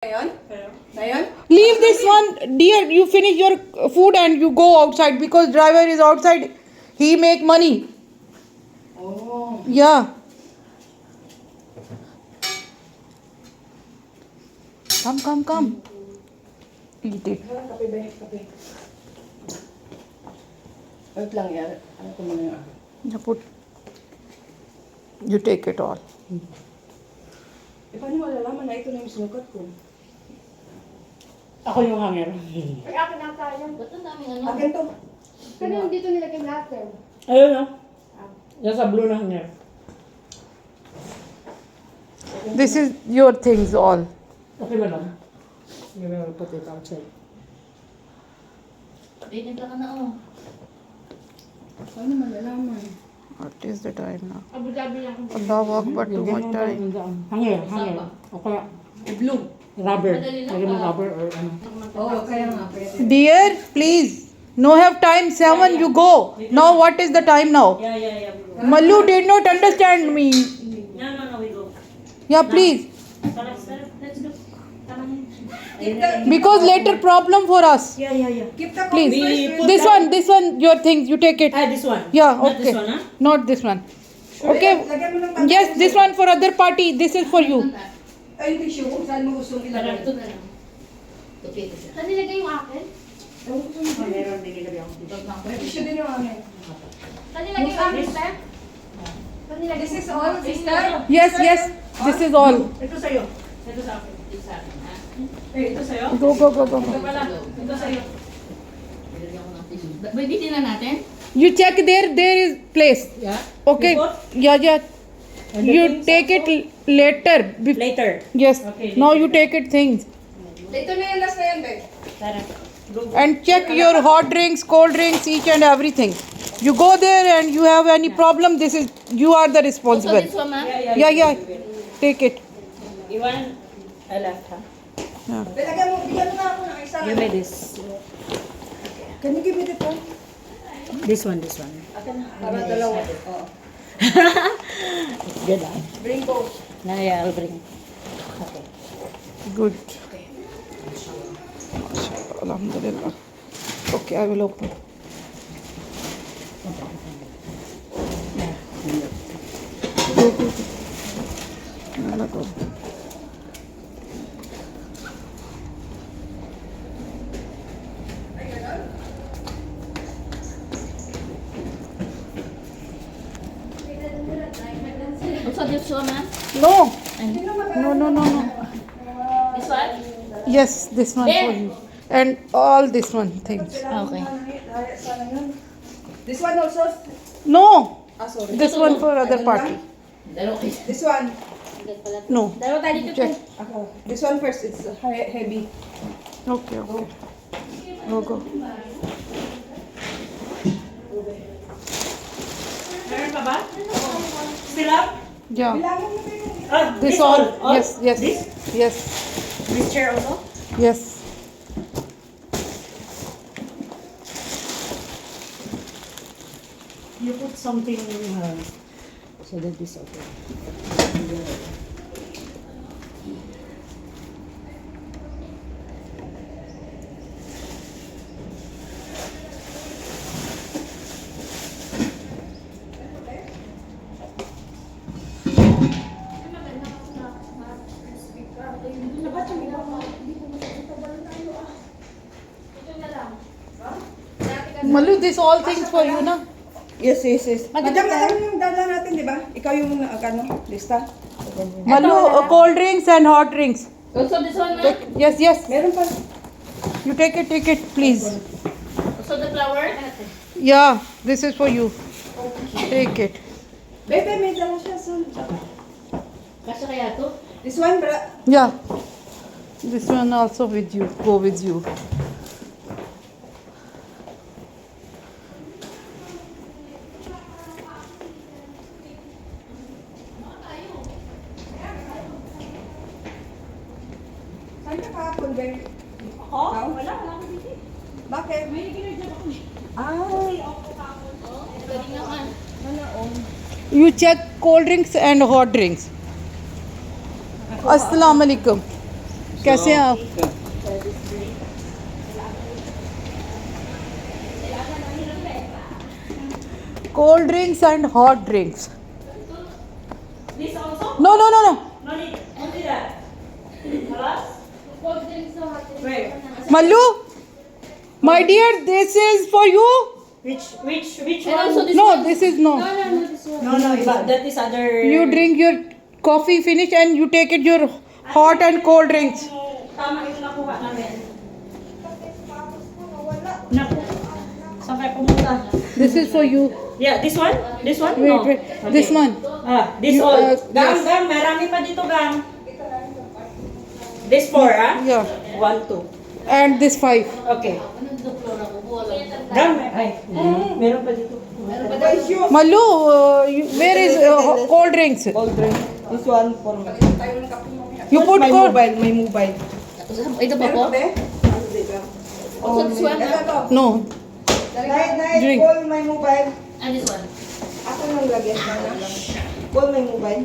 Leave this one, dear. You finish your food and you go outside because driver is outside. He make money. Oh. Yeah. Come. Eat it. Kape ba? Kape. Wait lang yan. Ano ko muna yung You take it all. paano malalaman na ito na yung sinukat ko? Ako yung hanger. Ay, akin na tayo. Ba't ang daming ano? Akin to. Kanina dito nilagay lahat eh. Ayun o. Yan sa blue na hanger. This is your things all. Okay ba lang? You will put it outside. Pinimpla ka na oh. Paano malalaman? What is the time now? Abu-dabi lang. Allahu Akbar, too much time. Hanger. O kaya, Blue. rubber. Madali lang. Lagyan mo rubber or ano. Oo, kaya nga. Pwede. Dear, please. No have time. 7 you go. Now what is the time now? Yeah. Mallu did not understand me. No, we go. Yeah, please. Let's go. Because later problem for us. Yeah. Keep the Please. coffee first. This one, your things. You take it. This one. Yeah, Not okay. this one, huh? Not this one. Okay. Lagyan mo ng Yes, this one for other party. This is for you. Ay, tissue. Kung saan mo gustong ilagay. Ito na lang. Okay, ito siya. Saan nilagay yung akin? Meron din ilagay ako dito. May tissue din yung amin. Saan nilagay yung akin, Steph? Saan nilagay? This is all, sister. Yes. This is all. Ito sa'yo. Ito sa akin. Ito sa akin, ha? Ito sa'yo. Go. Ito pala. Ito sa'yo. Nilagyan ko ng tissue. Bibitin na natin? You check there is place. Yeah. Okay. Report? Yeah. And the You things take it later. Later. Yes. Okay, Now later. you take it things. Ito na yung last na yan, babe. Tara. Go. And check your hot drinks, cold drinks, each and everything. You go there and you have any problem, you are the Also responsible. this one, ma'am? Yeah. Take it. Iwan. I left, ha? Yeah. Lagyan mo, bigyan mo na ako ng isa. Give me this. Can you give me the phone? This one. Para dalawa. Oo. Good, ah. Bring both. Yeah, I'll bring. Okay. Good. Alhamdulillah. Okay, I will open. Go. Also this one, ma'am? No. No. This one? Yes, this one for you. And all this one things. Okay. This one also? No. Sorry. This one for other party. Dalawa kayo. This one. No. Dalawa tayo dito. Check. Ako. This one first. It's heavy. Okay. Go. Meron pa ba? Still up? Yeah. Bilangin mo na yun. This all. Yes. This chair also? Yes. You put something so that this okay. Malu, this all things for you, na? Yes. Madam, alam mo yung dala natin, di ba? Ikaw yung lista. Malu, cold drinks and hot drinks. Also this one, ma'am? Yes. Meron pa. You take it, please. Also the flower? Yeah, this is for you. Take it. Bebe, may dala siya. Son. Kasya kaya to? This one, Yeah. This one also with you. Go with you. saan ka kahapon, Bebe? Ako? Wala ako dito. Bakit? Pwede naman. You check cold drinks and hot drinks. Assalamu alaikum. कैसे हैं आप? Cold drinks and hot drinks. This also? No, no, no, no. No need. Only that. Halas? Cold drinks na hot drinks. Where? Mallu, my dear, this is for you. Which And also this No, one. this is no. No, no, no, this one. No, but that is other... You drink your coffee finish and you take it your hot and cold drinks. Tama yung nakuha namin. Naku. Saan kayo pumunta? This is for you. Yeah, this one? This one? Wait, No. wait. Okay. This one. Ah, this You, all. Gang, yes. gang, marami pa dito, gang. This 4, ah? Yeah. 1, 2. And this 5. Okay. Ano the floor ako? Wala. Gang, ay, meron pa dito. Mallu, where is cold drinks? Cold drink. This one for me. You put my cold. mobile, my mobile. Ito ba po? Also this one? No. Drink. Call my mobile. And this one? Ako nang lagyan ka na. Call my mobile.